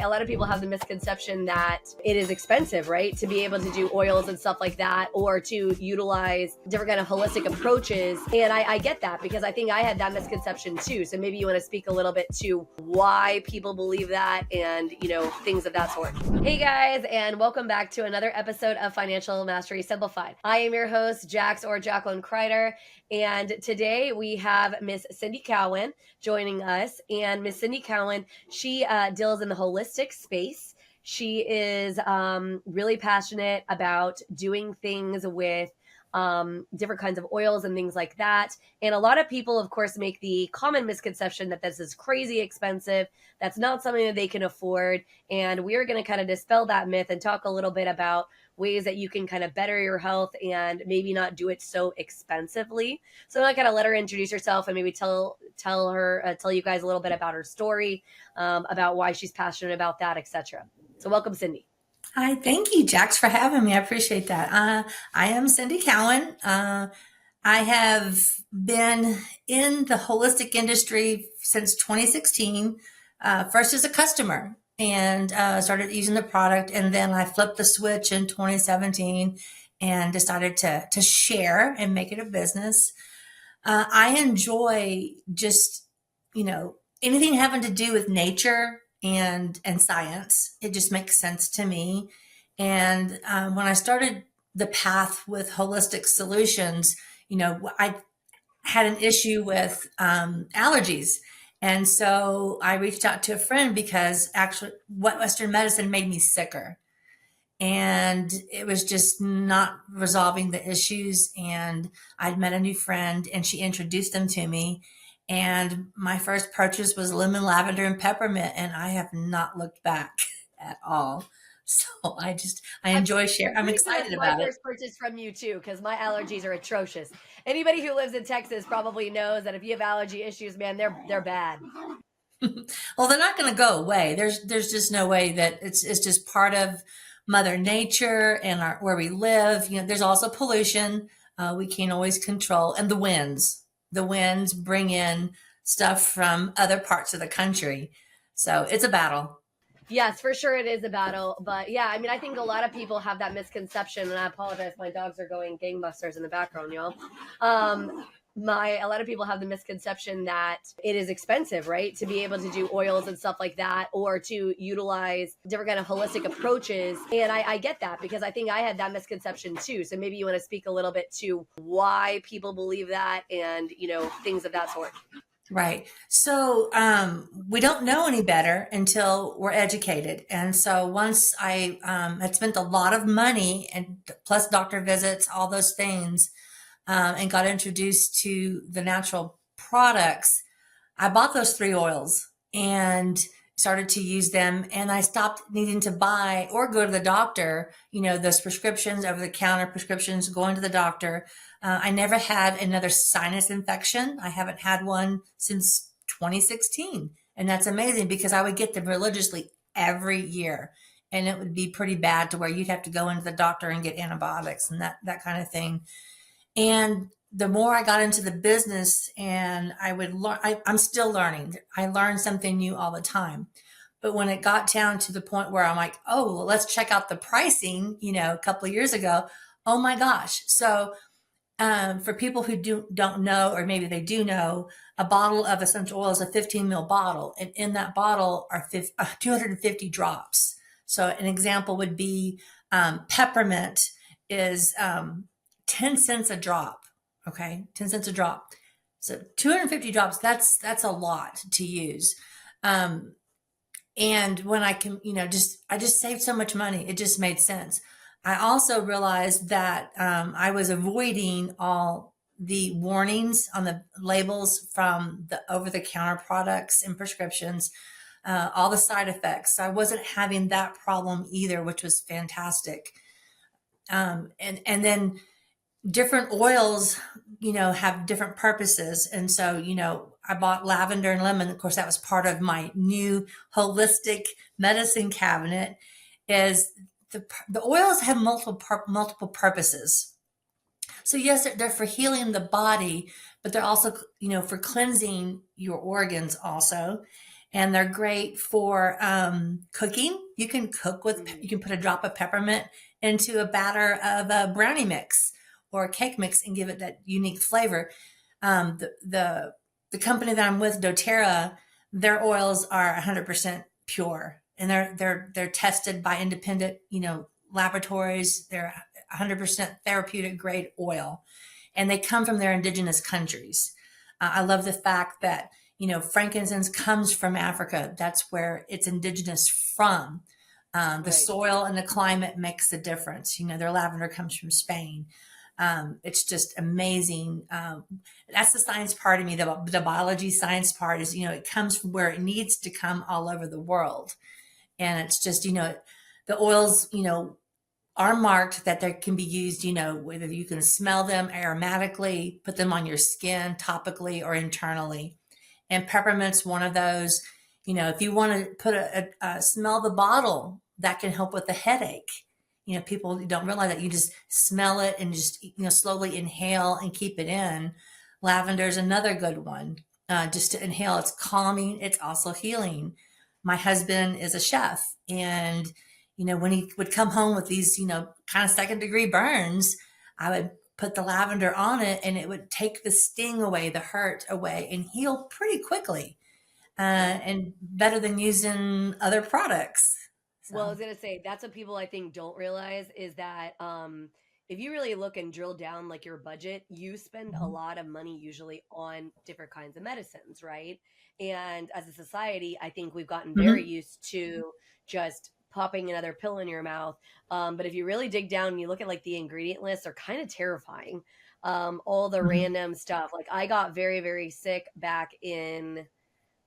A lot of people have the misconception that it is expensive, right? To be able to do oils and stuff like that, or to utilize different kind of holistic approaches. And I get that because I think I had that misconception too. So maybe you want to speak a little bit to why people believe that and, things of that sort. Hey guys, and welcome back to another episode of Financial Mastery Simplified. I am your host, Jax or Jacqueline Crider. And today we have Miss Cindy Cowan joining us. And Miss Cindy Cowan, she deals in the holistic space. She is really passionate about doing things with different kinds of oils and things like that. And a lot of people, of course, make the common misconception that this is crazy expensive. That's not something that they can afford. And we're going to kind of dispel that myth and talk a little bit about ways that you can kind of better your health and maybe not do it so expensively. So I'm going to kind of let her introduce herself and maybe tell you guys a little bit about her story, about why she's passionate about that, etc. So welcome, Cindy. Hi, thank you, Jax, for having me. I appreciate that. I am Cindy Cowan. I have been in the holistic industry since 2016, first as a customer, and started using the product. And then I flipped the switch in 2017 and decided to share and make it a business. I enjoy just, anything having to do with nature and science. It just makes sense to me. And when I started the path with holistic solutions, I had an issue with allergies. And so I reached out to a friend because actually what Western medicine made me sicker. And it was just not resolving the issues. And I'd met a new friend and she introduced them to me. And my first purchase was lemon, lavender, and peppermint. And I have not looked back at all. So I enjoy sharing. I'm excited about it. My first purchase from you too, because my allergies are atrocious. Anybody who lives in Texas probably knows that if you have allergy issues, man, they're bad. Well, they're not going to go away. There's just no way that it's just part of Mother Nature and where we live. There's also pollution we can't always control, and the winds. The winds bring in stuff from other parts of the country, so it's a battle. Yes, for sure it is a battle. But yeah, I think a lot of people have that misconception, and I apologize, my dogs are going gangbusters in the background, y'all. A lot of people have the misconception that it is expensive, right? To be able to do oils and stuff like that, or to utilize different kind of holistic approaches. And I get that because I think I had that misconception too. So maybe you want to speak a little bit to why people believe that and, things of that sort. Right. So we don't know any better until we're educated. And so once I had spent a lot of money and plus doctor visits, all those things, and got introduced to the natural products, I bought those 3 oils and started to use them. And I stopped needing to buy or go to the doctor, those prescriptions, over the counter prescriptions, going to the doctor. I never had another sinus infection. I haven't had one since 2016. And that's amazing because I would get them religiously every year. And it would be pretty bad to where you'd have to go into the doctor and get antibiotics and that kind of thing. And the more I got into the business and I would learn, I'm still learning. I learn something new all the time. But when it got down to the point where I'm like, oh, well, let's check out the pricing, a couple of years ago. Oh my gosh. So for people who don't know, or maybe they do know, a bottle of essential oil is a 15 ml bottle. And in that bottle are 250 drops. So an example would be peppermint is 10 cents a drop. Okay. 10 cents a drop. So 250 drops, that's a lot to use. And when I can, I just saved so much money. It just made sense. I also realized that I was avoiding all the warnings on the labels from the over-the-counter products and prescriptions, all the side effects. So I wasn't having that problem either, which was fantastic. And then different oils, have different purposes. And so, I bought lavender and lemon. Of course, that was part of my new holistic medicine cabinet. Is the oils have multiple purposes. So yes, they're for healing the body, but they're also, for cleansing your organs also. and they're great for cooking. You can cook with, Mhm. you can put a drop of peppermint into a batter of a brownie mix or a cake mix and give it that unique flavor. The company that I'm with, doTERRA, their oils are 100% pure, and they're tested by independent, laboratories. They're 100% therapeutic grade oil, and they come from their indigenous countries. I love the fact that frankincense comes from Africa. That's where it's indigenous from. The Right. soil and the climate makes the difference. Their lavender comes from Spain. It's just amazing. That's the science part of me. The biology science part is, it comes from where it needs to come all over the world. And it's just, the oils, are marked that they can be used, whether you can smell them aromatically, put them on your skin topically or internally. And peppermint's one of those, if you want to put smell the bottle, that can help with the headache. People don't realize that you just smell it and just, slowly inhale and keep it in. Lavender is another good one. Just to inhale, it's calming. It's also healing. My husband is a chef, and when he would come home with these, kind of second degree burns, I would put the lavender on it and it would take the sting away, the hurt away, and heal pretty quickly. And better than using other products. Well, I So, was gonna say that's what people I think don't realize is that if you really look and drill down like your budget, you spend a mhm, lot of money usually on different kinds of medicines, right? And as a society, I think we've gotten very mhm, used to just popping another pill in your mouth. But if you really dig down and you look at like the ingredient list, they're kind of terrifying. All the mhm, random stuff. Like I got very, very sick back in,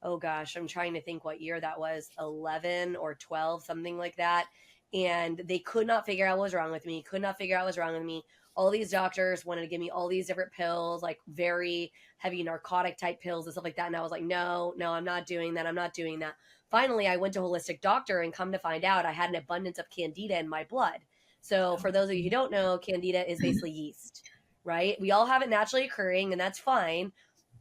oh gosh, I'm trying to think what year that was, 11 or 12, something like that. And they could not figure out what was wrong with me, could not figure out what was wrong with me. All these doctors wanted to give me all these different pills, like very heavy narcotic type pills and stuff like that. And I was like, no, no, I'm not doing that. I'm not doing that. Finally, I went to a holistic doctor and come to find out I had an abundance of candida in my blood. So, for those of you who don't know, candida is basically yeast, right? We all have it naturally occurring, and that's fine,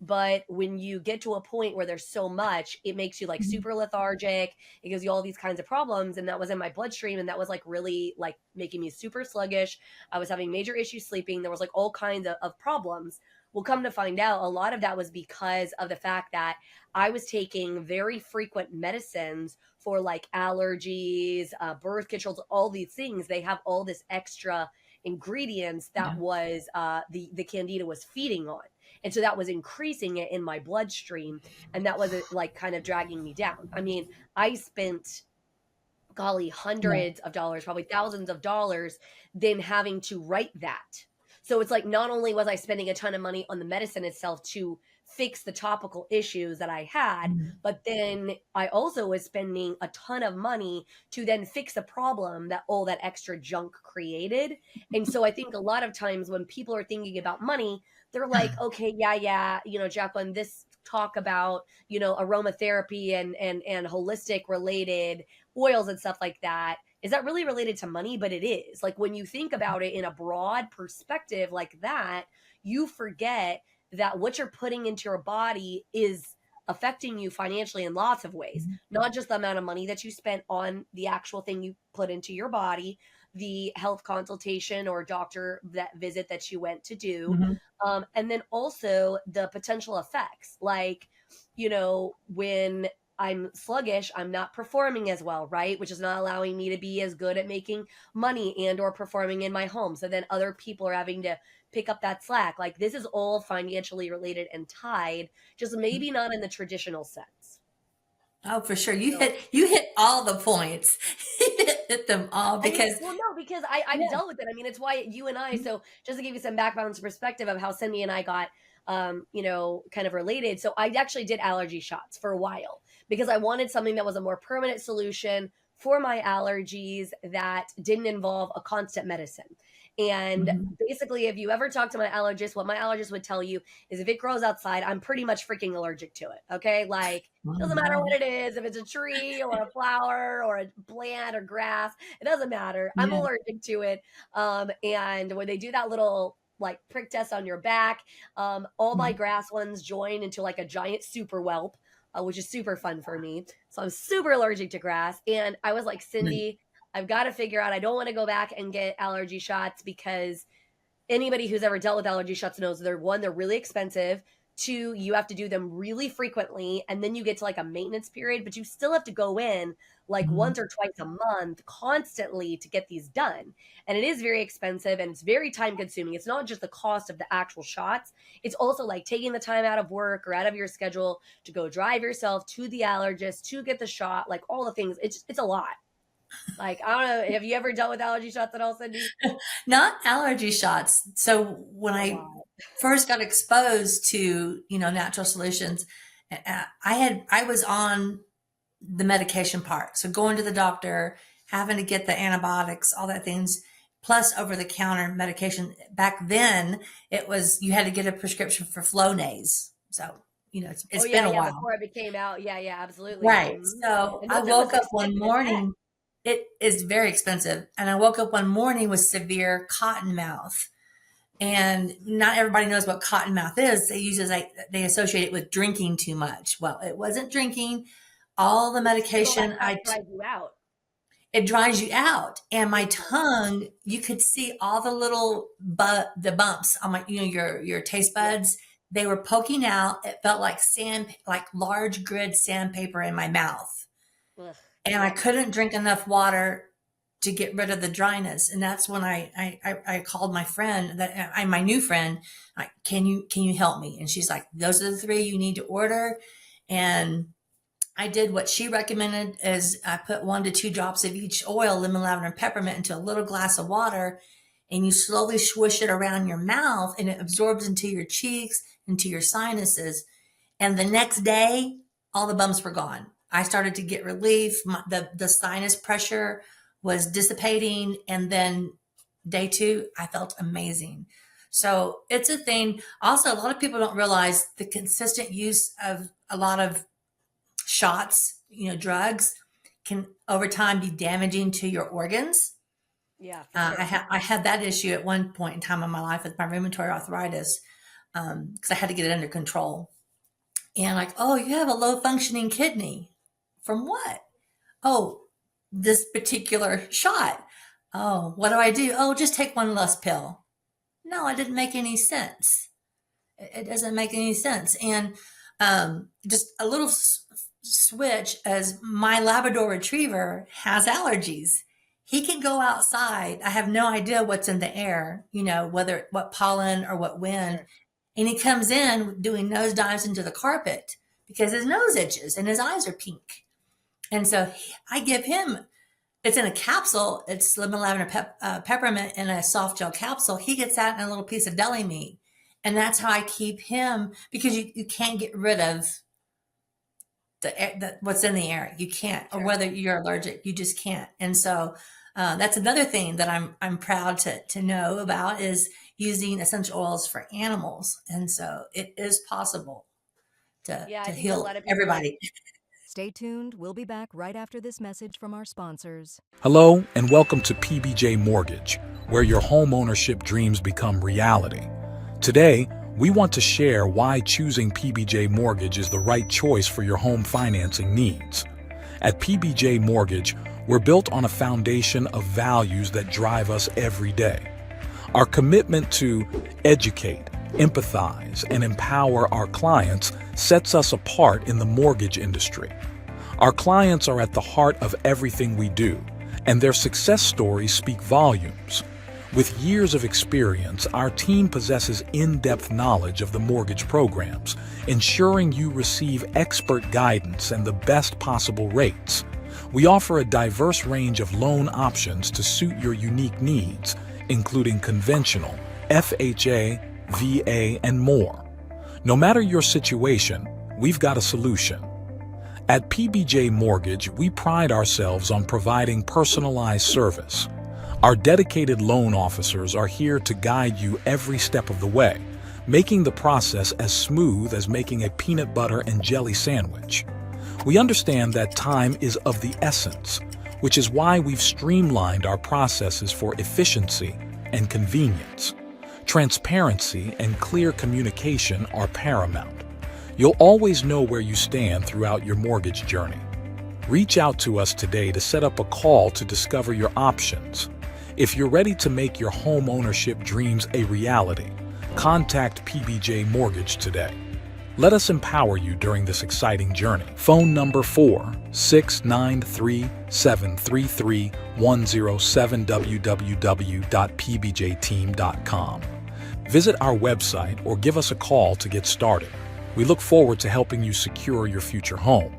but when you get to a point where there's so much, it makes you like mhm, super lethargic. It gives you all these kinds of problems. And that was in my bloodstream. And that was like really like making me super sluggish. I was having major issues sleeping. There was like all kinds of problems. Well, come to find out, a lot of that was because of the fact that I was taking very frequent medicines for like allergies, birth controls, all these things. They have all this extra ingredients that yeah, was the candida was feeding on, and so that was increasing it in my bloodstream, and that was like kind of dragging me down. I mean, I spent, golly, yeah, hundreds of dollars, probably thousands of dollars, then having to write that. So it's like not only was I spending a ton of money on the medicine itself to fix the topical issues that I had, mhm, but then I also was spending a ton of money to then fix a problem that all that extra junk created. And so I think a lot of times when people are thinking about money, they're like, okay, yeah, yeah, Jacqueline, this talk about, aromatherapy and holistic related oils and stuff like that, is that really related to money? But it is. Like when you think about it in a broad perspective like that, you forget that what you're putting into your body is affecting you financially in lots of ways, mhm, not just the amount of money that you spent on the actual thing you put into your body, the health consultation or doctor that visit that you went to do, mhm, and then also the potential effects, like, when I'm sluggish, I'm not performing as well, right? Which is not allowing me to be as good at making money and or performing in my home. So then other people are having to pick up that slack. Like this is all financially related and tied, just mhm. maybe not in the traditional sense. Oh, for sure. So You hit all the points. You hit them all I mean, because well, no, because I've yeah. dealt with it. I mean, it's why you and I. Mhm, So just to give you some background and perspective of how Cindy and I got, kind of related. So I actually did allergy shots for a while because I wanted something that was a more permanent solution for my allergies that didn't involve a constant medicine. And mhm. basically, if you ever talk to my allergist, what my allergist would tell you is if it grows outside, I'm pretty much freaking allergic to it. Okay, like Oh, doesn't matter no. what it is, if it's a tree or a flower or a plant or grass, it doesn't matter. I'm Yeah. allergic to it. And when they do that little like prick test on your back, all my Mhm. grass ones join into like a giant super whelp. which is super fun for me. So I'm super allergic to grass. And I was like, Cindy, I've got to figure out, I don't want to go back and get allergy shots because anybody who's ever dealt with allergy shots knows they're really expensive. Two, you have to do them really frequently. And then you get to like a maintenance period, but you still have to go in like once or twice a month constantly to get these done. And it is very expensive and it's very time consuming. It's not just the cost of the actual shots. It's also like taking the time out of work or out of your schedule to go drive yourself to the allergist to get the shot, like all the things. It's a lot. Like, I don't know. Have you ever dealt with allergy shots at all, Cindy? Not allergy shots. So when I first got exposed to, natural solutions, I was on the medication part. So going to the doctor, having to get the antibiotics, all that things, plus over the counter medication. Back then it was, you had to get a prescription for Flonase. So, it's been a while. Before it became out. Yeah, absolutely. Right. So I woke up one morning. It is very expensive. And I woke up one morning with severe cotton mouth. And not everybody knows what cotton mouth is. They associate it with drinking too much. Well, it wasn't drinking. All the medication it dries you out. And my tongue, you could see all the little the bumps on my, your taste buds. They were poking out. It felt like like large grid sandpaper in my mouth. Ugh. And I couldn't drink enough water to get rid of the dryness. And that's when I called my friend, my new friend, like, can you help me? And she's like, those are the 3 you need to order. And I did what she recommended, is I put 1 to 2 drops of each oil, lemon, lavender, and peppermint, into a little glass of water. And you slowly swish it around your mouth and it absorbs into your cheeks, into your sinuses. And the next day, all the bumps were gone. I started to get relief. The sinus pressure was dissipating. And then day 2, I felt amazing. So it's a thing. Also, a lot of people don't realize the consistent use of a lot of shots, drugs, can over time be damaging to your organs. Yeah. Sure. I had that issue at one point in time in my life with my rheumatoid arthritis, because I had to get it under control. And like, oh, you have a low functioning kidney. From what? Oh, this particular shot. Oh, what do I do? Oh, just take 1 less pill. No, it didn't make any sense. It doesn't make any sense. And just a little switch, as my Labrador Retriever has allergies. He can go outside. I have no idea what's in the air, what pollen or what wind. Sure. And he comes in doing nosedives into the carpet because his nose itches and his eyes are pink. And so I give him, it's in a capsule. It's lemon, lavender, peppermint in a soft gel capsule. He gets that in a little piece of deli meat. And that's how I keep him, because you can't get rid of what's in the air. You can't, or whether you're allergic, you just can't. And so that's another thing that I'm proud to know about, is using essential oils for animals. And so it is possible to heal everybody. Stay tuned. We'll be back right after this message from our sponsors. Hello, and welcome to PBJ Mortgage, where your home ownership dreams become reality. Today, we want to share why choosing PBJ Mortgage is the right choice for your home financing needs. At PBJ Mortgage, we're built on a foundation of values that drive us every day. Our commitment to educate, empathize, and empower our clients sets us apart in the mortgage industry. Our clients are at the heart of everything we do, and their success stories speak volumes. With years of experience, our team possesses in-depth knowledge of the mortgage programs, ensuring you receive expert guidance and the best possible rates. We offer a diverse range of loan options to suit your unique needs, including conventional, FHA, VA, and more. No matter your situation, we've got a solution. At PBJ Mortgage, we pride ourselves on providing personalized service. Our dedicated loan officers are here to guide you every step of the way, making the process as smooth as making a peanut butter and jelly sandwich. We understand that time is of the essence, which is why we've streamlined our processes for efficiency and convenience. Transparency and clear communication are paramount. You'll always know where you stand throughout your mortgage journey. Reach out to us today to set up a call to discover your options. If you're ready to make your home ownership dreams a reality, contact PBJ Mortgage today. Let us empower you during this exciting journey. Phone number 46937331007 www.pbjteam.com. Visit our website or give us a call to get started. We look forward to helping you secure your future home.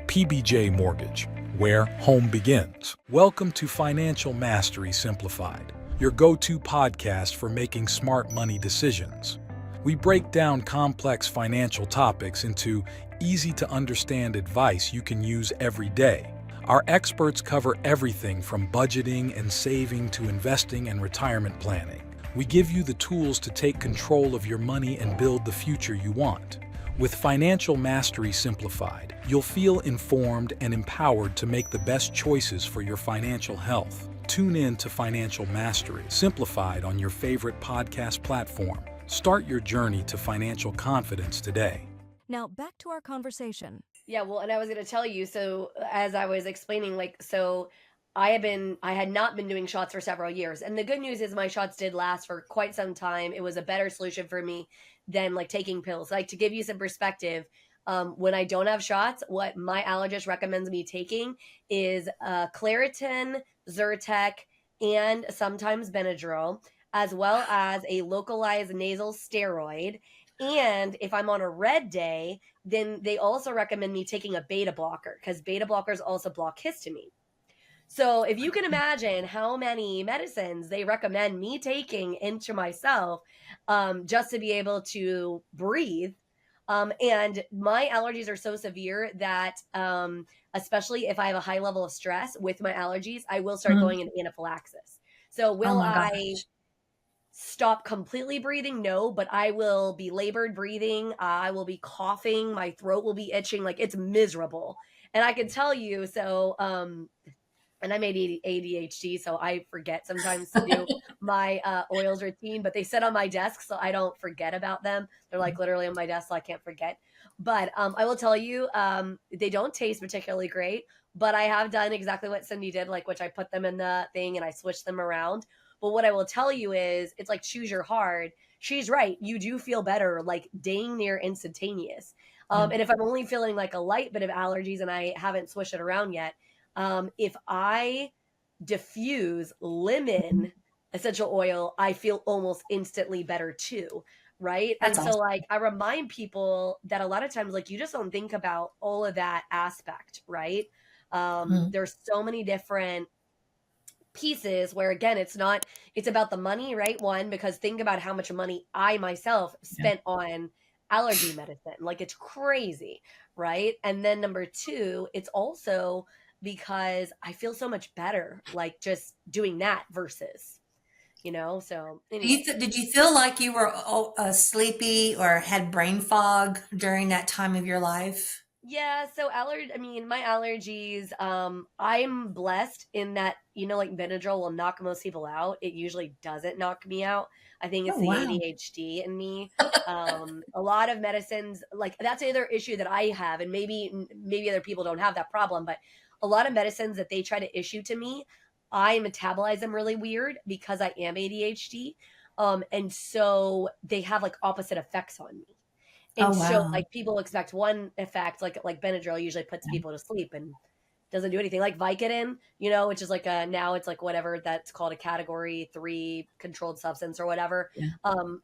PBJ Mortgage, where home begins. Welcome to Financial Mastery Simplified, your go-to podcast for making smart money decisions. We break down complex financial topics into easy-to-understand advice you can use every day. Our experts cover everything from budgeting and saving to investing and retirement planning. We give you the tools to take control of your money and build the future you want. With Financial Mastery Simplified, you'll feel informed and empowered to make the best choices for your financial health. Tune in to Financial Mastery Simplified on your favorite podcast platform. Start your journey to financial confidence today. Now back to our conversation. Yeah, well, and I was going to tell you, so as I was explaining, I had not been doing shots for several years. And the good news is my shots did last for quite some time. It was a better solution for me than taking pills. To give you some perspective, when I don't have shots, what my allergist recommends me taking is Claritin, Zyrtec, and sometimes Benadryl, as well as a localized nasal steroid. And if I'm on a red day, then they also recommend me taking a beta blocker because beta blockers also block histamine. So if you can imagine how many medicines they recommend me taking into myself just to be able to breathe. And my allergies are so severe that especially if I have a high level of stress with my allergies, I will start going into anaphylaxis. So will I stop completely breathing? No, but I will be labored breathing. I will be coughing. My throat will be itching. It's miserable. And I can tell you, so, and I'm ADHD, so I forget sometimes to do my oils routine, but they sit on my desk, so I don't forget about them. They're literally on my desk, so I can't forget. But I will tell you, they don't taste particularly great, but I have done exactly what Cindy did, which I put them in the thing and I switched them around. But what I will tell you is it's choose your heart. She's right. You do feel better, dang near instantaneous. And if I'm only feeling a light bit of allergies and I haven't switched it around yet, if I diffuse lemon essential oil, I feel almost instantly better too. Right. That's and so awesome. I remind people that a lot of times, you just don't think about all of that aspect. Right. There's so many different pieces where, again, it's about the money, right? One, because think about how much money I myself spent on allergy medicine. It's crazy. Right. And then number two, it's also because I feel so much better, just doing that versus, so anyway. Did you feel like you were sleepy or had brain fog during that time of your life? Yeah, so my allergies, I'm blessed in that, Benadryl will knock most people out. It usually doesn't knock me out. I think it's Oh, the wow. ADHD in me. A lot of medicines, that's the other issue that I have, and maybe other people don't have that problem, but a lot of medicines that they try to issue to me, I metabolize them really weird because I am ADHD. And so they have opposite effects on me. Oh, And so wow. people expect one effect, like Benadryl usually puts people to sleep and doesn't do anything. Vicodin, which is now it's whatever that's called a category 3 controlled substance or whatever. Yeah.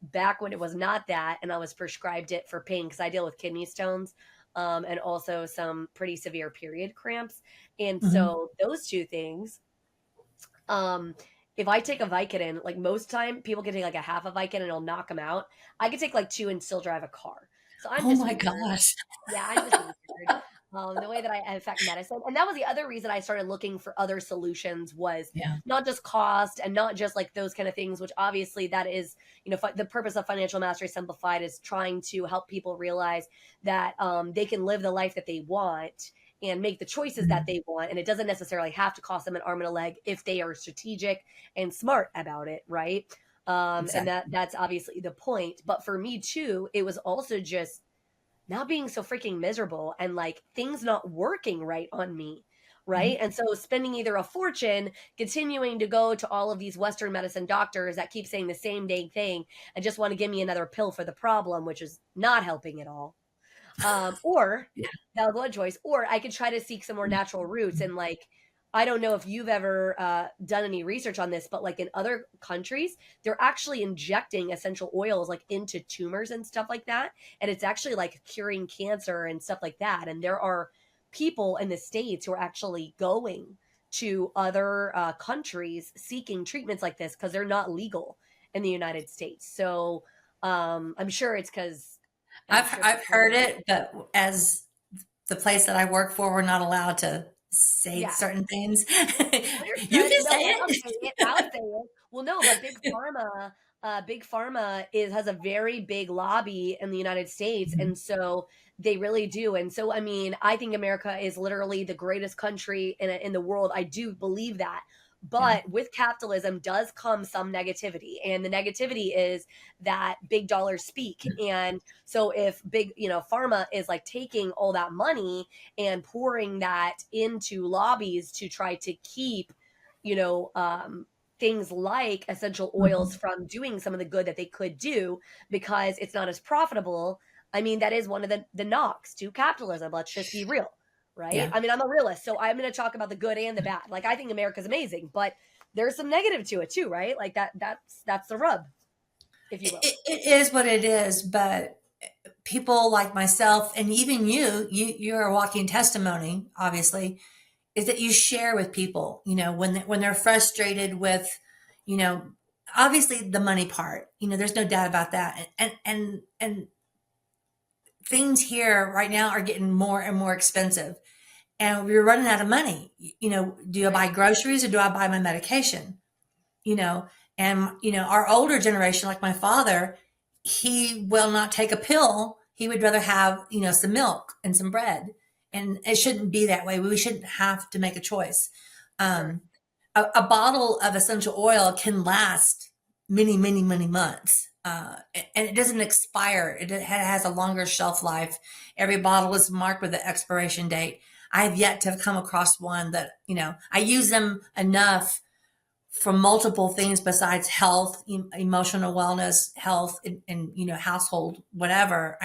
Back when it was not that, and I was prescribed it for pain because I deal with kidney stones, and also some pretty severe period cramps. And so those two things, if I take a Vicodin, most time people can take a half a Vicodin and it'll knock them out. I could take 2 and still drive a car. So I'm Oh just my weird. gosh. Yeah, I'm just weird. The way that I affect medicine. And that was the other reason I started looking for other solutions was Yeah. not just cost and not just those kind of things, which obviously that is, the purpose of Financial Mastery Simplified is trying to help people realize that they can live the life that they want and make the choices that they want. And it doesn't necessarily have to cost them an arm and a leg if they are strategic and smart about it. Right. Exactly. And that's obviously the point. But for me too, it was also just not being so freaking miserable and like things not working right on me. Right. Mhm. And so spending either a fortune continuing to go to all of these Western medicine doctors that keep saying the same dang thing and just want to give me another pill for the problem, which is not helping at all. Or Yeah. that was one choice, or I could try to seek some more natural roots. And like, I don't know if you've ever done any research on this, but like in other countries, they're actually injecting essential oils like into tumors and stuff like that. And it's actually like curing cancer and stuff like that. And there are people in the States who are actually going to other countries seeking treatments like this because they're not legal in the United States. So I'm sure it's because I'm sure I've heard it's it, but as the place that I work for, we're not allowed to say yeah. certain things. You Understood. can No, say and I'll it. say it. I'll say it. Well, no, but big pharma is has a very big lobby in the United States, Mhm. and so they really do. And so, I mean, I think America is literally the greatest country in the world. I do believe that. Yeah. But with capitalism does come some negativity, and the negativity is that big dollars speak. And so, if big, pharma is like taking all that money and pouring that into lobbies to try to keep, you know, um, things like essential oils Mhm. from doing some of the good that they could do because it's not as profitable. I mean, that is one of the knocks to capitalism. Let's just be real, right? Yeah. I mean, I'm a realist, so I'm going to talk about the good and the bad. Like, I think America's amazing, but there's some negative to it too, right? Like that's the rub, if you will. It is what it is, but people like myself and even you're a walking testimony, obviously, is that you share with people, when they're frustrated with, you know, obviously the money part, there's no doubt about that. And things here right now are getting more and more expensive and we're running out of money. Do I Right. buy groceries or do I buy my medication? you know our older generation, like my father, he will not take a pill. He would rather have some milk and some bread, and it shouldn't be that way. We shouldn't have to make a choice. Sure. um, a bottle of essential oil can last many, many, many months, and it doesn't expire. It has a longer shelf life. Every bottle is marked with the expiration date. I have yet to have come across one that I use them enough for multiple things besides health, emotional wellness, health, and household, whatever,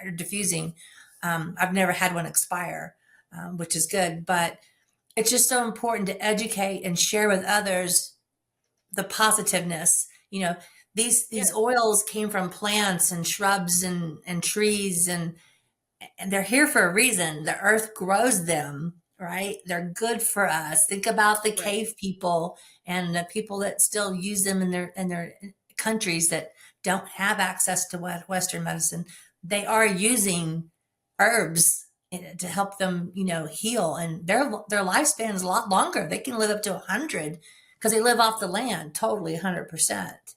or diffusing. I've never had one expire, which is good. But it's just so important to educate and share with others the positiveness. These Yeah. oils came from plants and shrubs and trees, and they're here for a reason. The earth grows them, right? They're good for us. Think about the Right. cave people and the people that still use them in their countries that don't have access to Western medicine. They are using herbs to help them, heal, and their lifespan is a lot longer. They can live up to 100 because they live off the land totally 100%.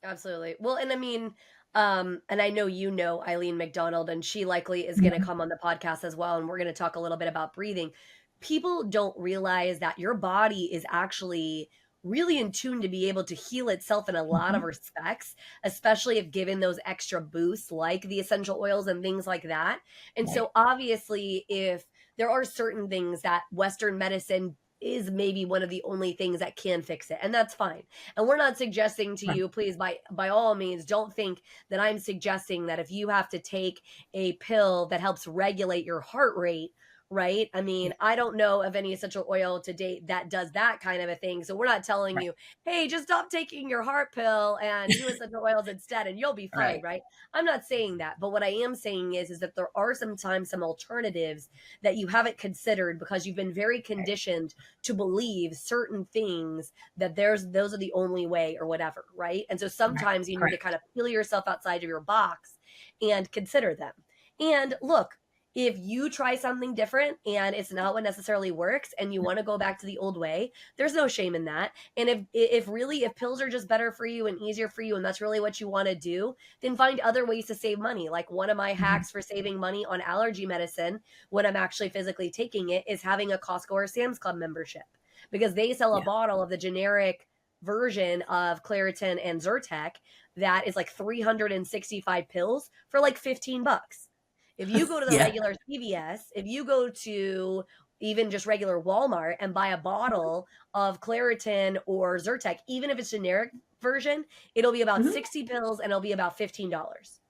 Absolutely. Well, and I mean, and I know you know Eileen McDonald, and she likely is going to Mhm. come on the podcast as well, and we're going to talk a little bit about breathing. People don't realize that your body is actually really in tune to be able to heal itself in a lot of Mhm. respects, especially if given those extra boosts like the essential oils and things like that. And Right. so, obviously, if there are certain things that Western medicine is maybe one of the only things that can fix it, and that's fine. And we're not suggesting to Right. you, please, by all means, don't think that I'm suggesting that if you have to take a pill that helps regulate your heart rate, right? I Yeah. mean, I don't know of any essential oil to date that does that kind of a thing. So we're not telling Right. you, hey, just stop taking your heart pill and do essential oils instead and you'll be fine, Right. right? I'm not saying that. But what I am saying is that there are sometimes some alternatives that you haven't considered because you've been very Right. conditioned to believe certain things that those are the only way or whatever, right? And so Right. sometimes you need to kind Correct. of peel yourself outside of your box and consider them. And look, if you try something different and it's not what necessarily works and you want to go back to the old way, there's no shame in that. And if pills are just better for you and easier for you and that's really what you want to do, then find other ways to save money. Like one of my Mhm. hacks for saving money on allergy medicine when I'm actually physically taking it is having a Costco or Sam's Club membership because they sell a Yeah. bottle of the generic version of Claritin and Zyrtec that is like 365 pills for like $15. If you go to the Yeah. regular CVS, if you go to even just regular Walmart and buy a bottle of Claritin or Zyrtec, even if it's generic version, it'll be about Mhm. 60 pills and it'll be about $15.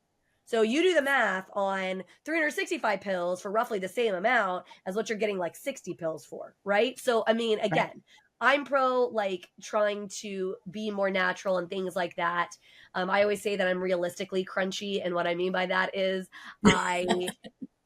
So you do the math on 365 pills for roughly the same amount as what you're getting like 60 pills for, right? So, I mean, Right. again, I'm pro like trying to be more natural and things like that. I always say that I'm realistically crunchy. And what I mean by that is I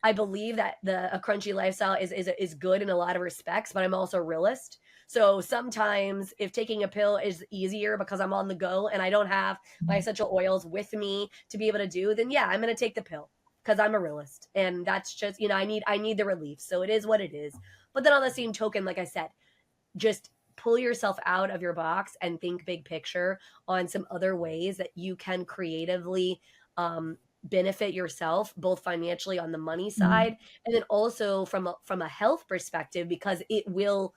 I believe that a crunchy lifestyle is good in a lot of respects, but I'm also a realist. So sometimes if taking a pill is easier because I'm on the go and I don't have my essential oils with me to be able to do, then yeah, I'm going to take the pill because I'm a realist. And that's just, I need the relief. So it is what it is. But then on the same token, like I said, just pull yourself out of your box and think big picture on some other ways that you can creatively benefit yourself, both financially on the money Mhm. side and then also from a health perspective, because it will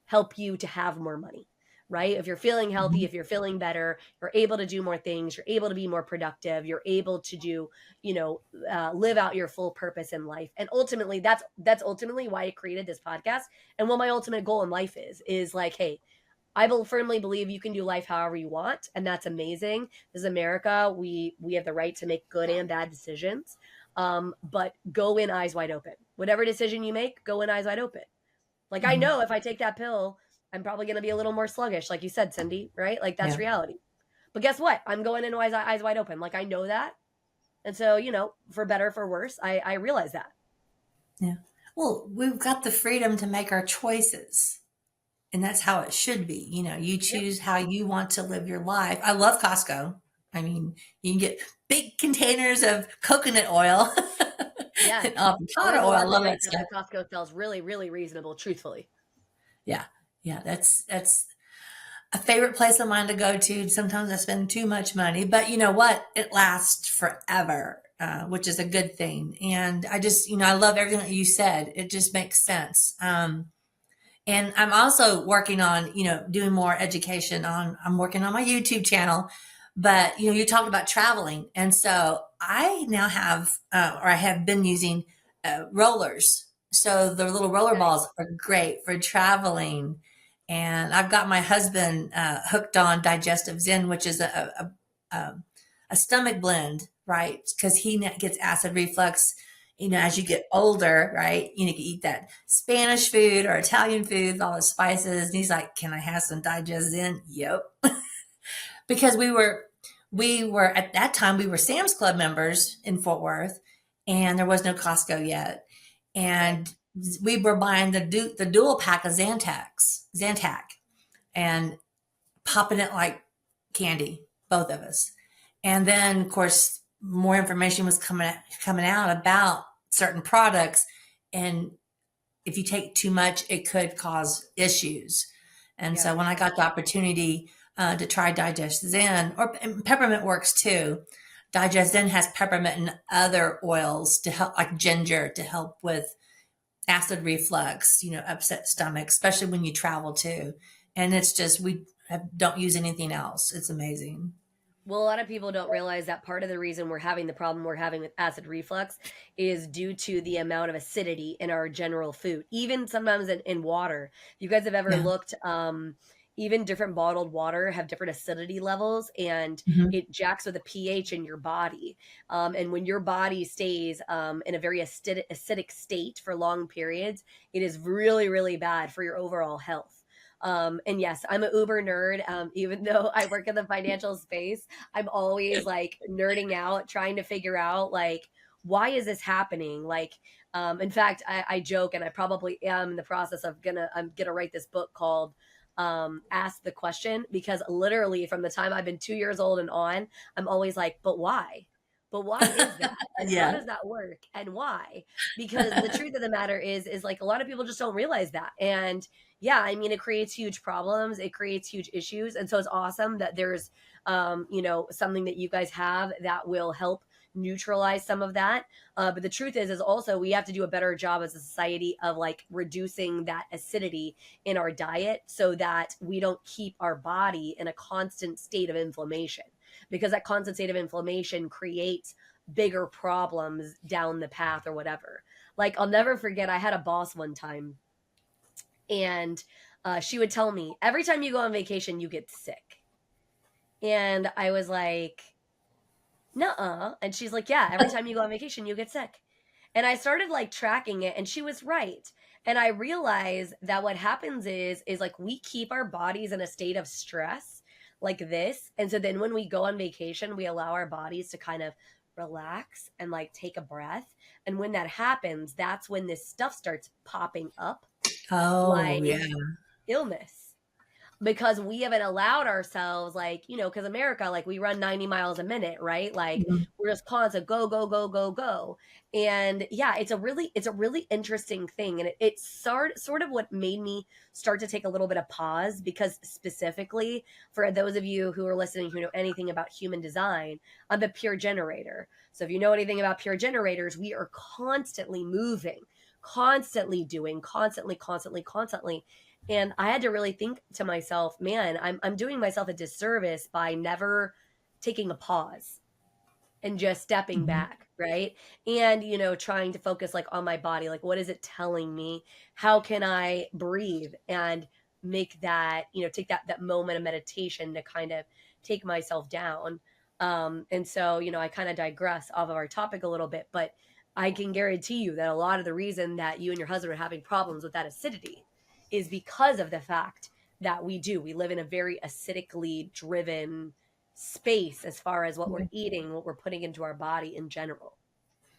help you to have more money, right? If you're feeling healthy, Mhm. if you're feeling better, you're able to do more things, you're able to be more productive, you're able to do, live out your full purpose in life. And ultimately, that's ultimately why I created this podcast. And what my ultimate goal in life is like, hey, I firmly believe you can do life however you want, and that's amazing. This is America. We have the right to make good and bad decisions, but go in eyes wide open. Whatever decision you make, go in eyes wide open. Like I Mhm. know if I take that pill, I'm probably going to be a little more sluggish, like you said, Cindy. Right? Like that's Yeah. reality. But guess what? I'm going in eyes wide open. Like I know that, and so for better for worse, I realize that. Yeah. Well, we've got the freedom to make our choices. And that's how it should be. You Yep. choose how you want to live your life. I love Costco. I mean, you can get big containers of coconut oil Yeah. and avocado Or oil. I latte love like that that stuff. that Costco sells really, really reasonable, truthfully. Yeah. Yeah. That's a favorite place of mine to go to. Sometimes I spend too much money, but you know what? It lasts forever, which is a good thing. And I just, I love everything that you said. It just makes sense. And I'm also working on, doing more education I'm working on my YouTube channel, but, you talked about traveling. And so I now have, or I have been using rollers. So the little roller Nice. balls are great for traveling. And I've got my husband hooked on Digestive Zen, which is a stomach blend, right? Because he gets acid reflux, as you get older, right? You can eat that Spanish food or Italian food, all the spices. And he's like, "Can I have some Digest Zen?" Yep. Because we were at that time, we were Sam's Club members in Fort Worth, and there was no Costco yet. Okay. And we were buying the dual pack of Zantac, and popping it like candy, both of us. And then, of course, more information was coming out about certain products, and if you take too much, it could cause issues. And Yeah. so, when I got the opportunity to try Digest Zen, and peppermint works too. Digest Zen has peppermint and other oils to help, like ginger, to help with acid reflux, upset stomach, especially when you travel too. And it's just, don't use anything else. It's amazing. Well, a lot of people don't realize that part of the reason we're having the problem we're having with acid reflux is due to the amount of acidity in our general food, even sometimes in water. If you guys have ever Yeah. looked, even different bottled water have different acidity levels, and Hmm. it jacks with the pH in your body. And when your body stays in a very acidic state for long periods, it is really, really bad for your overall health. And yes, I'm an Uber nerd. Even though I work in the financial space, I'm always like nerding out, trying to figure out like, why is this happening? Like, in fact, I joke, and I probably am in the process of I'm gonna write this book called Ask the Question, because literally from the time I've been 2 years old and on, I'm always like, but why? But why is that? And how Yeah. does that work? And why? Because the truth of the matter is like a lot of people just don't realize that. And yeah, I mean, it creates huge problems. It creates huge issues. And so it's awesome that there's, something that you guys have that will help neutralize some of that. But the truth is also we have to do a better job as a society of like reducing that acidity in our diet so that we don't keep our body in a constant state of inflammation, because that constant state of inflammation creates bigger problems down the path or whatever. Like, I'll never forget, I had a boss one time, and she would tell me, every time you go on vacation, you get sick. And I was like, nuh-uh. And she's like, yeah, every time you go on vacation, you get sick. And I started like tracking it, and she was right. And I realized that what happens is like we keep our bodies in a state of stress like this. And so then when we go on vacation, we allow our bodies to kind of relax and like take a breath. And when that happens, that's when this stuff starts popping up, Oh, like yeah. illness, because we haven't allowed ourselves, like, because America, like, we run 90 miles a minute, right? Like, Mhm. we're just constant go, go, go, go, go. And yeah, it's a really interesting thing. And it's sort of what made me start to take a little bit of pause, because specifically for those of you who are listening who know anything about human design, I'm a pure generator. So if you know anything about pure generators, we are constantly moving, constantly doing, constantly, constantly, constantly. And I had to really think to myself, man, I'm doing myself a disservice by never taking a pause and just stepping Mhm. back, right? And, trying to focus like on my body, like what is it telling me? How can I breathe and make that, take that moment of meditation to kind of take myself down. And so, I kind of digress off of our topic a little bit, but I can guarantee you that a lot of the reason that you and your husband are having problems with that acidity is because of the fact that we live in a very acidically driven space as far as what we're eating, what we're putting into our body in general.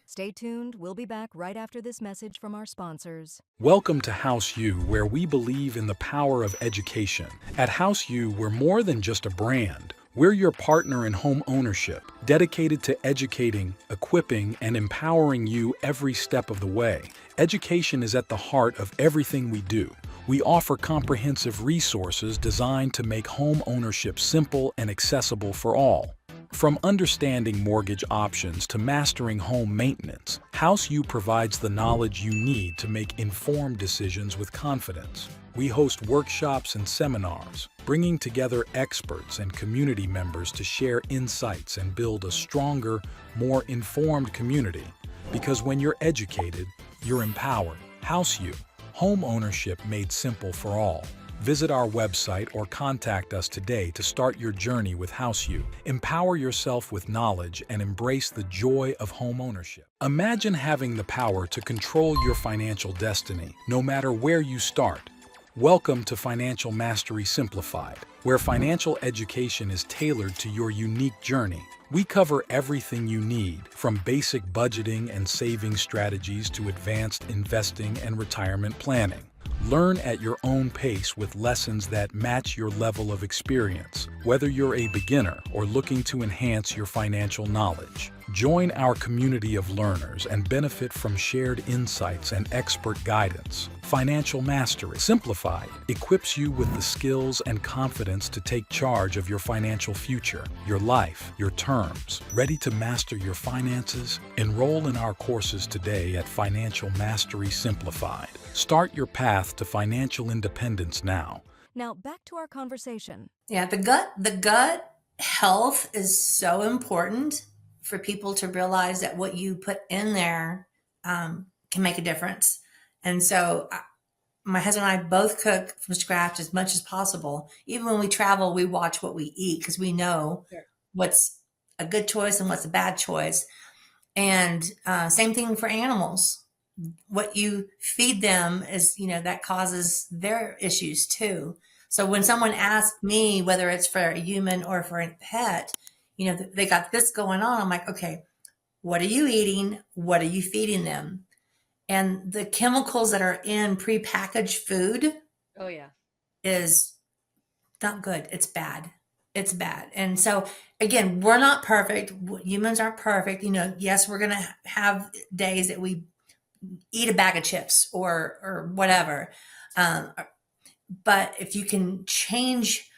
Stay tuned. We'll be back right after this message from our sponsors. Welcome to House U, where we believe in the power of education. At House U, we're more than just a brand. We're your partner in home ownership, dedicated to educating, equipping, and empowering you every step of the way. Education is at the heart of everything we do. We offer comprehensive resources designed to make home ownership simple and accessible for all. From understanding mortgage options to mastering home maintenance, House U provides the knowledge you need to make informed decisions with confidence. We host workshops and seminars, bringing together experts and community members to share insights and build a stronger, more informed community. Because when you're educated, you're empowered. House U, home ownership made simple for all. Visit our website or contact us today to start your journey with House U. Empower yourself with knowledge and embrace the joy of home ownership. Imagine having the power to control your financial destiny, no matter where you start. Welcome to Financial Mastery Simplified, where financial education is tailored to your unique journey. We cover everything you need, from basic budgeting and saving strategies to advanced investing and retirement planning. Learn at your own pace with lessons that match your level of experience, whether you're a beginner or looking to enhance your financial knowledge. Join our community of learners and benefit from shared insights and expert guidance. Financial Mastery Simplified equips you with the skills and confidence to take charge of your financial future, your life, your terms. Ready to master your finances? Enroll in our courses today at Financial Mastery Simplified. Start your path to financial independence now. Now, back to our conversation. Yeah, the gut health is so important for people to realize that what you put in there can make a difference. And so my husband and I both cook from scratch as much as possible. Even when we travel, we watch what we eat because we know Sure. what's a good choice and what's a bad choice. And same thing for animals. What you feed them is, that causes their issues too. So when someone asks me whether it's for a human or for a pet, they got this going on. I'm like, okay, what are you eating? What are you feeding them? And the chemicals that are in prepackaged food Oh yeah. is not good. It's bad. It's bad. And so again, we're not perfect. Humans aren't perfect. Yes, we're going to have days that we eat a bag of chips or whatever. But if you can change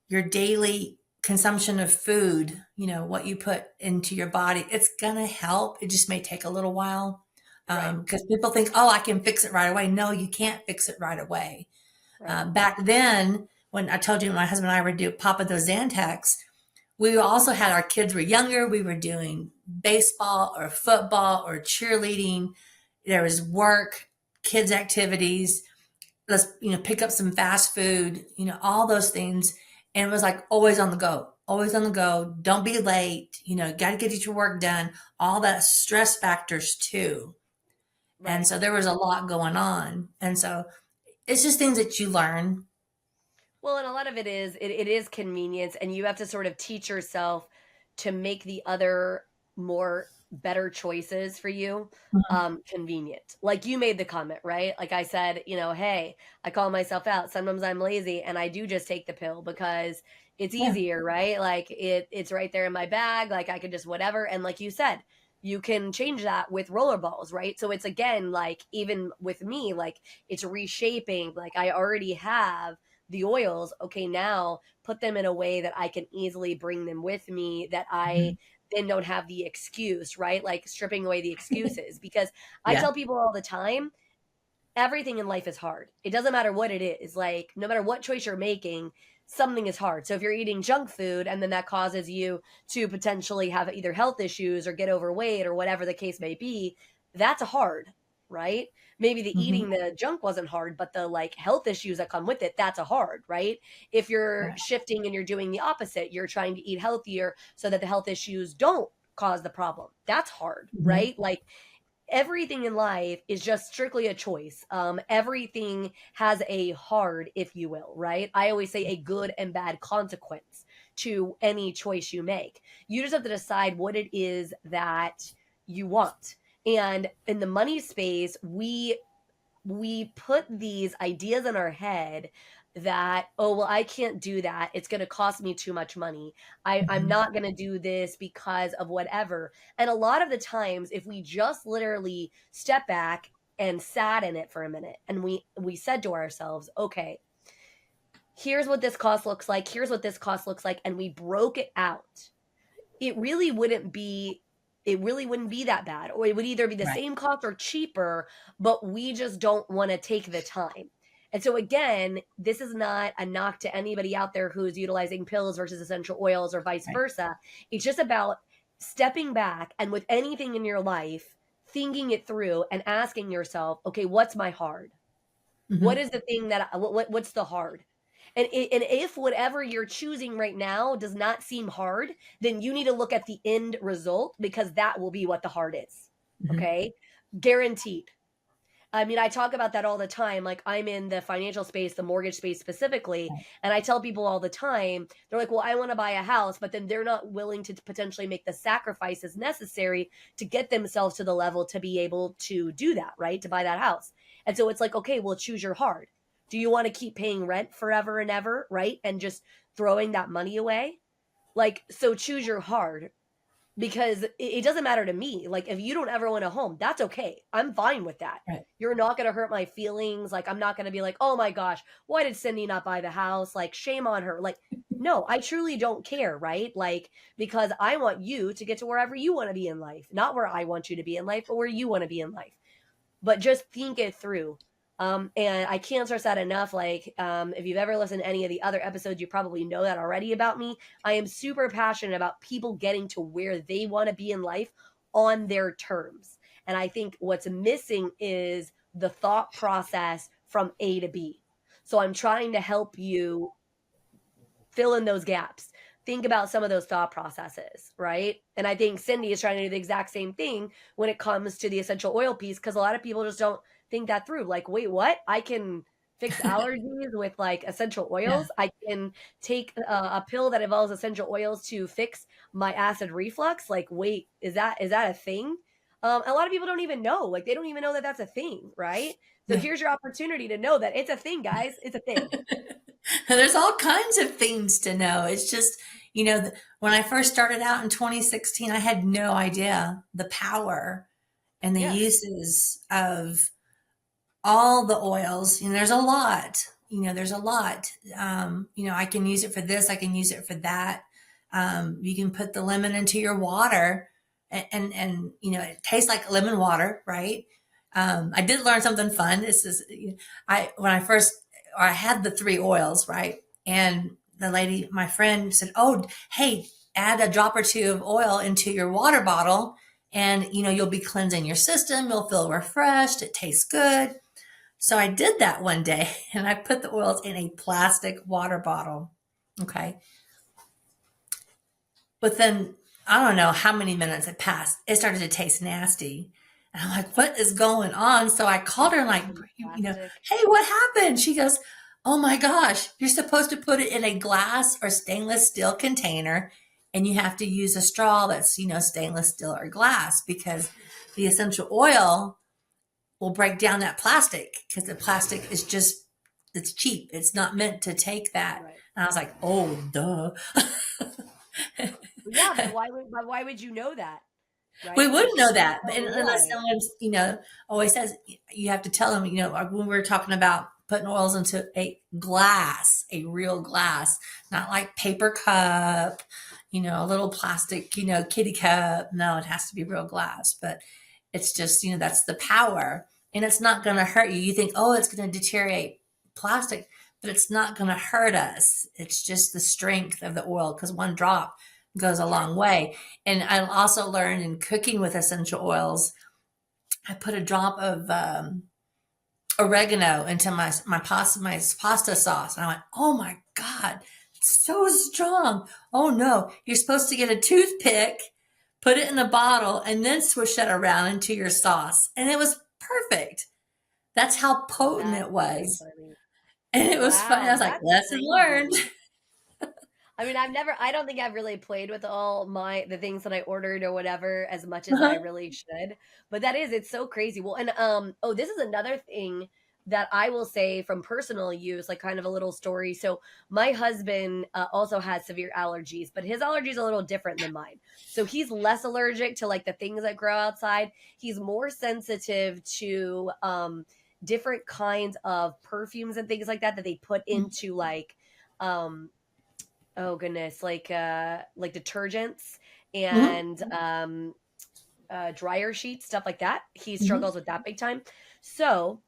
your daily consumption of food, what you put into your body, it's going to help. It just may take a little while. Right. Because people think, oh, I can fix it right away. No, you can't fix it right away. Right. Back then, when I told you my husband and I would popping those Zantacs, we also had our kids were younger. We were doing baseball or football or cheerleading. There was work, kids activities. Let's, pick up some fast food, all those things. And it was like always on the go, always on the go. Don't be late, got to get your work done. All that stress factors too. And Right. so there was a lot going on. And so it's just things that you learn. Well, and a lot of it is convenience, and you have to sort of teach yourself to make the other more better choices for you Mhm. convenient. Like you made the comment, right? Like I said, hey, I call myself out. Sometimes I'm lazy and I do just take the pill because it's Yeah. easier, right? Like it's right there in my bag, like I could just whatever. And like you said, you can change that with rollerballs, right? So it's again like even with me, like it's reshaping, like I already have the oils. Okay, now put them in a way that I can easily bring them with me, that I Mhm. then don't have the excuse, right? Like stripping away the excuses. Because I Yeah. tell people all the time, everything in life is hard. It doesn't matter what it is. Like, no matter what choice you're making, something is hard. So if you're eating junk food and then that causes you to potentially have either health issues or get overweight or whatever the case may be, that's hard, right? Maybe the Mhm. eating the junk wasn't hard, but the like health issues that come with it, that's a hard, right? If you're Right. shifting and you're doing the opposite, you're trying to eat healthier so that the health issues don't cause the problem. That's hard, Mhm. right? Like everything in life is just strictly a choice. Everything has a hard, if you will, right? I always say a good and bad consequence to any choice you make. You just have to decide what it is that you want. And in the money space, we put these ideas in our head that, oh well, I can't do that, it's going to cost me too much money, I'm Mhm. not going to do this because of whatever. And a lot of the times if we just literally step back and sat in it for a minute and we said to ourselves, okay, here's what this cost looks like, here's what this cost looks like, and we broke it out, it really wouldn't be that bad, or it would either be the Right. same cost or cheaper, but we just don't want to take the time. And so again, this is not a knock to anybody out there who's utilizing pills versus essential oils or vice Right. versa. It's just about stepping back and with anything in your life, thinking it through and asking yourself, okay, what's my hard? What Mhm. is the thing that what's the hard? And if whatever you're choosing right now does not seem hard, then you need to look at the end result, because that will be what the hard is. Mhm. Okay? Guaranteed. I mean, I talk about that all the time. Like, I'm in the financial space, the mortgage space specifically. Right. And I tell people all the time, they're like, well, I want to buy a house, but then they're not willing to potentially make the sacrifices necessary to get themselves to the level to be able to do that, right? To buy that house. And so it's like, okay, well, choose your hard. Do you want to keep paying rent forever and ever, right? And just throwing that money away? Like, so choose your hard, because it doesn't matter to me. Like, if you don't ever want a home, that's okay. I'm fine with that. Right. You're not going to hurt my feelings. Like, I'm not going to be like, oh my gosh, why did Cindy not buy the house? Like, shame on her. Like, no, I truly don't care, right? Like, because I want you to get to wherever you want to be in life, not where I want you to be in life, but where you want to be in life. But just think it through. And I can't stress that enough. Like, if you've ever listened to any of the other episodes, you probably know that already about me. I am super passionate about people getting to where they want to be in life on their terms. And I think what's missing is the thought process from A to B. So I'm trying to help you fill in those gaps. Think about some of those thought processes, right? And I think Cindy is trying to do the exact same thing when it comes to the essential oil piece, because a lot of people just don't think that through. Like, wait, what? I can fix allergies with like essential Yeah. oils. I can take a pill that involves essential oils to fix my acid reflux. Like, wait, is that a thing? A lot of people don't even know. Like, they don't even know that that's a thing, right? So Yeah. here's your opportunity to know that it's a thing, guys. It's a thing. There's all kinds of things to know. It's just, when I first started out in 2016, I had no idea the power and the Yeah. uses of all the oils. There's a lot. There's a lot. I can use it for this. I can use it for that. You can put the lemon into your water, and it tastes like lemon water, right? I did learn something fun. This is I when I first or I had the three oils, right? And the lady, my friend, said, "Oh, hey, add a drop or two of oil into your water bottle, and you'll be cleansing your system. You'll feel refreshed. It tastes good. So I did that one day, and I put the oils in a plastic water bottle. Okay. Within, I don't know how many minutes it passed, it started to taste nasty. And I'm like, what is going on? So I called her and like, Plastic. hey, what happened? She goes, oh my gosh, you're supposed to put it in a glass or stainless steel container, and you have to use a straw that's, stainless steel or glass, because the essential oil will break down that plastic, because the plastic is just, it's cheap. It's not meant to take that. Right. And I was like, oh, duh. Yeah, but why would you know that? Right? We wouldn't know that, Like, unless someone, always says, you have to tell them, when we were talking about putting oils into a glass, a real glass, not like paper cup, a little plastic, kitty cup. No, it has to be real glass. But it's just, that's the power, and it's not going to hurt you. You think, oh, it's going to deteriorate plastic, but it's not going to hurt us. It's just the strength of the oil, because one drop goes a long way. And I also learned in cooking with essential oils, I put a drop of oregano into my pasta sauce. And I went, oh my God, it's so strong. Oh no, you're supposed to get a toothpick, put it in a bottle, and then swish that around into your sauce. And it was perfect. That's how potent it was. And it was fun. I was like, lesson learned. I mean, I don't think I've really played with all the things that I ordered or whatever as much as I really should. But it's so crazy. Well, and this is another thing that I will say from personal use, like kind of a little story. So my husband also has severe allergies, but his allergies are a little different than mine. So he's less allergic to like the things that grow outside. He's more sensitive to different kinds of perfumes and things like that they put into like oh goodness, like detergents and dryer sheets, stuff like that. He struggles with that big time. So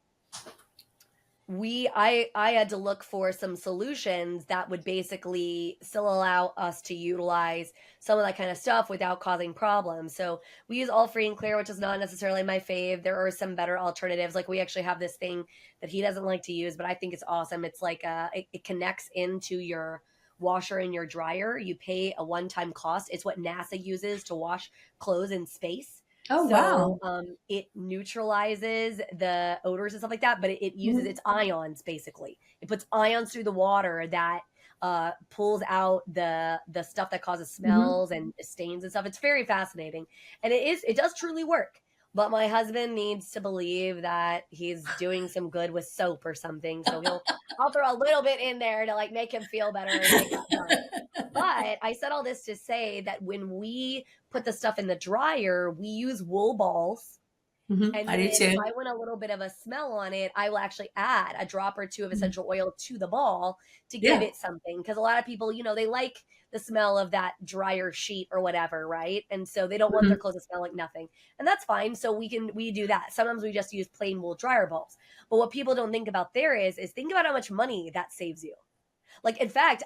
I had to look for some solutions that would basically still allow us to utilize some of that kind of stuff without causing problems. So we use All Free and Clear, which is not necessarily my fave. There are some better alternatives. Like we actually have this thing that he doesn't like to use, but I think it's awesome. It's like it connects into your washer and your dryer. You pay a one-time cost. It's what NASA uses to wash clothes in space. Oh, wow. It neutralizes the odors and stuff like that, but it uses its ions, basically. It puts ions through the water that pulls out the stuff that causes smells and stains and stuff. It's very fascinating. And it does truly work. But my husband needs to believe that he's doing some good with soap or something. So I'll throw a little bit in there to like make him feel better. But I said all this to say that when we put the stuff in the dryer, we use wool balls. And I do too. if I want a little bit of a smell on it, I will actually add a drop or two of essential oil to the ball to give it something. Because a lot of people, they like the smell of that dryer sheet or whatever, right? And so they don't want their clothes to smell like nothing. And that's fine. So we do that. Sometimes we just use plain wool dryer balls. But what people don't think about there is think about how much money that saves you. Like, in fact,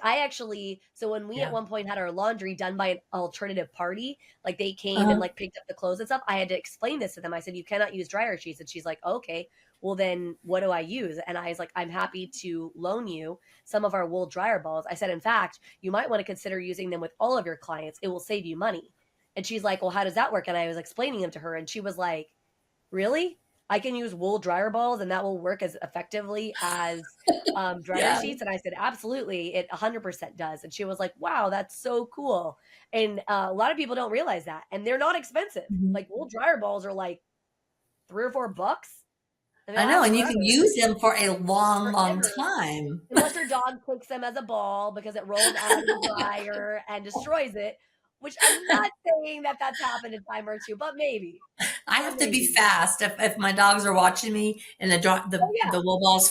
so when we at one point had our laundry done by an alternative party, like they came and like picked up the clothes and stuff, I had to explain this to them. I said, you cannot use dryer sheets. And she's like, okay, well then what do I use? And I was like, I'm happy to loan you some of our wool dryer balls. I said, in fact, you might want to consider using them with all of your clients. It will save you money. And she's like, well, how does that work? And I was explaining them to her and she was like, really? I can use wool dryer balls and that will work as effectively as dryer sheets. And I said, absolutely. It 100% does. And she was like, wow, that's so cool. And a lot of people don't realize that. And they're not expensive. Like wool dryer balls are like $3 or $4. I know. And you can use them for a long time. Unless your dog picks them as a ball because it rolls out of the dryer and destroys it. Which I'm not saying that that's happened a time or two, but maybe. I have to be fast if my dogs are watching me and the wool balls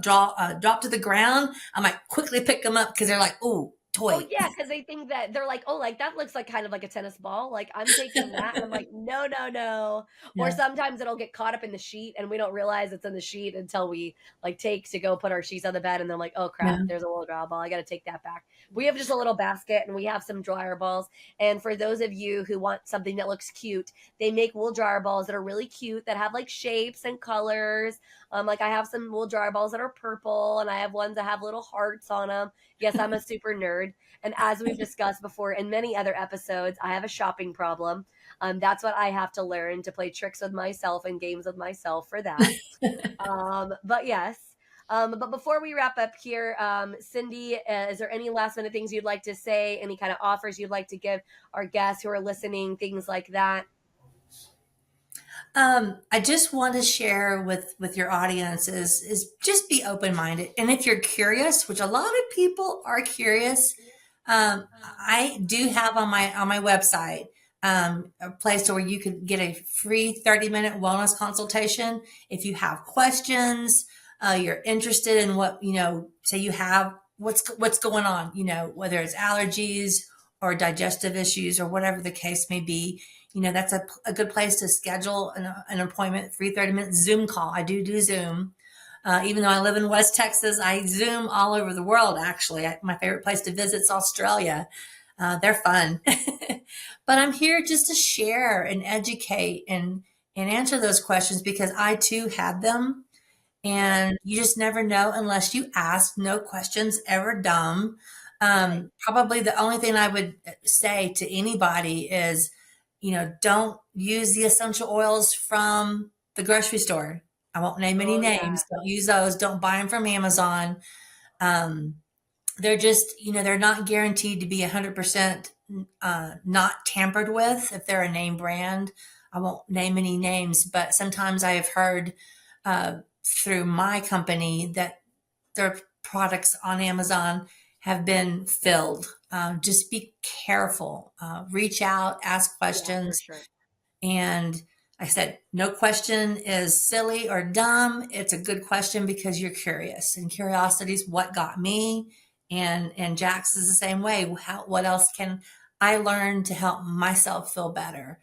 drop to the ground. I might quickly pick them up because they're like, "Ooh, Oh toy. yeah, because they think that they're like, "Oh, like, that looks like kind of like a tennis ball, like, I'm taking that," and I'm like, "No, no, no." Or Yeah. sometimes it'll get caught up in the sheet, and we don't realize it's in the sheet until we, like, take to go put our sheets on the bed, and then like, "Oh Yeah. crap, there's a little dryer ball, I gotta take that back." We have just a little basket, and we have some dryer balls, and for those of you who want something that looks cute, they make wool dryer balls that are really cute, that have, like, shapes and colors. Like, I have some wool dryer balls that are purple, and I have ones that have little hearts on them. Yes, I'm a super nerd. And as we've discussed before in many other episodes, I have a shopping problem. That's what I have to learn to play tricks with myself and games with myself for that. But yes. But before we wrap up here, Cindy, is there any last minute things you'd like to say? Any kind of offers you'd like to give our guests who are listening? Things like that. I just want to share with your audience is just be open minded, and if you're curious, which a lot of people are curious, I do have on my website a place where you could get a free 30-minute wellness consultation if you have questions. You're interested in what say you have what's going on, whether it's allergies or digestive issues or whatever the case may be. That's a good place to schedule an appointment, free 30-minute Zoom call. I do Zoom. Even though I live in West Texas, I Zoom all over the world, actually. My favorite place to visit is Australia. They're fun. But I'm here just to share and educate and answer those questions because I too had them. And you just never know unless you ask. No questions ever dumb. Probably the only thing I would say to anybody is, don't use the essential oils from the grocery store. I won't name any Oh yeah. names. Don't use those. Don't buy them from Amazon. Um, they're just, they're not guaranteed to be 100% not tampered with if they're a name brand. I won't name any names, but sometimes I have heard through my company that their products on Amazon have been filled. Just be careful. Reach out, ask Yeah, for questions. sure. And I said, no question is silly or dumb. It's a good question because you're curious, and curiosity is what got me. And Jax is the same way. What else can I learn to help myself feel better?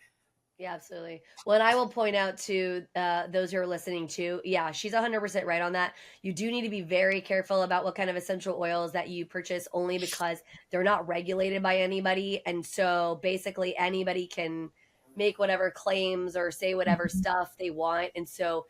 Yeah, absolutely. Well, and I will point out to those who are listening to, yeah, she's 100% right on that. You do need to be very careful about what kind of essential oils that you purchase only because they're not regulated by anybody. And so basically anybody can make whatever claims or say whatever Mhm. stuff they want. And so,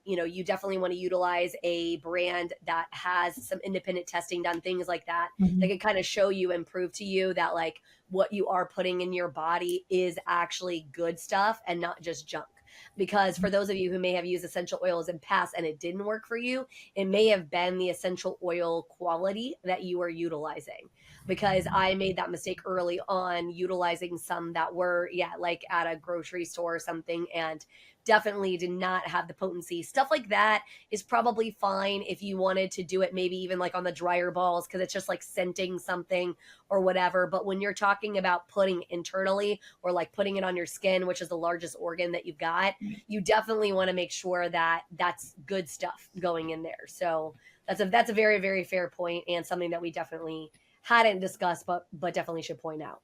you definitely want to utilize a brand that has some independent testing done, things like that, that Mhm. can kind of show you and prove to you that like, what you are putting in your body is actually good stuff and not just junk. Because for those of you who may have used essential oils in past and it didn't work for you, it may have been the essential oil quality that you were utilizing. Because I made that mistake early on utilizing some that were, yeah, like at a grocery store or something, and definitely did not have the potency. Stuff like that is probably fine if you wanted to do it maybe even like on the dryer balls because it's just like scenting something or whatever. But when you're talking about putting internally or like putting it on your skin, which is the largest organ that you've got, you definitely want to make sure that that's good stuff going in there. So that's a very, very fair point and something that we definitely hadn't discussed, but definitely should point out.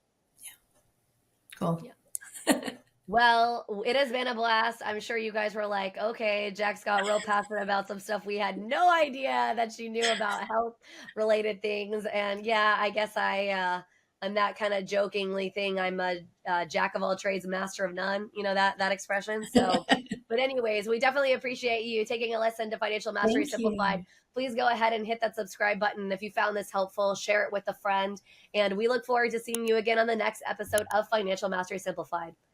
Cool. Yeah. Well, it has been a blast. I'm sure you guys were like, okay, Jax got real passionate about some stuff we had no idea that she knew about health related things. And yeah, I guess I'm that kind of jokingly thing. I'm a jack of all trades, master of none, that expression. So, but anyways, we definitely appreciate you taking a listen to Financial Mastery Thank Simplified. you. Please go ahead and hit that subscribe button. If you found this helpful, share it with a friend. And we look forward to seeing you again on the next episode of Financial Mastery Simplified.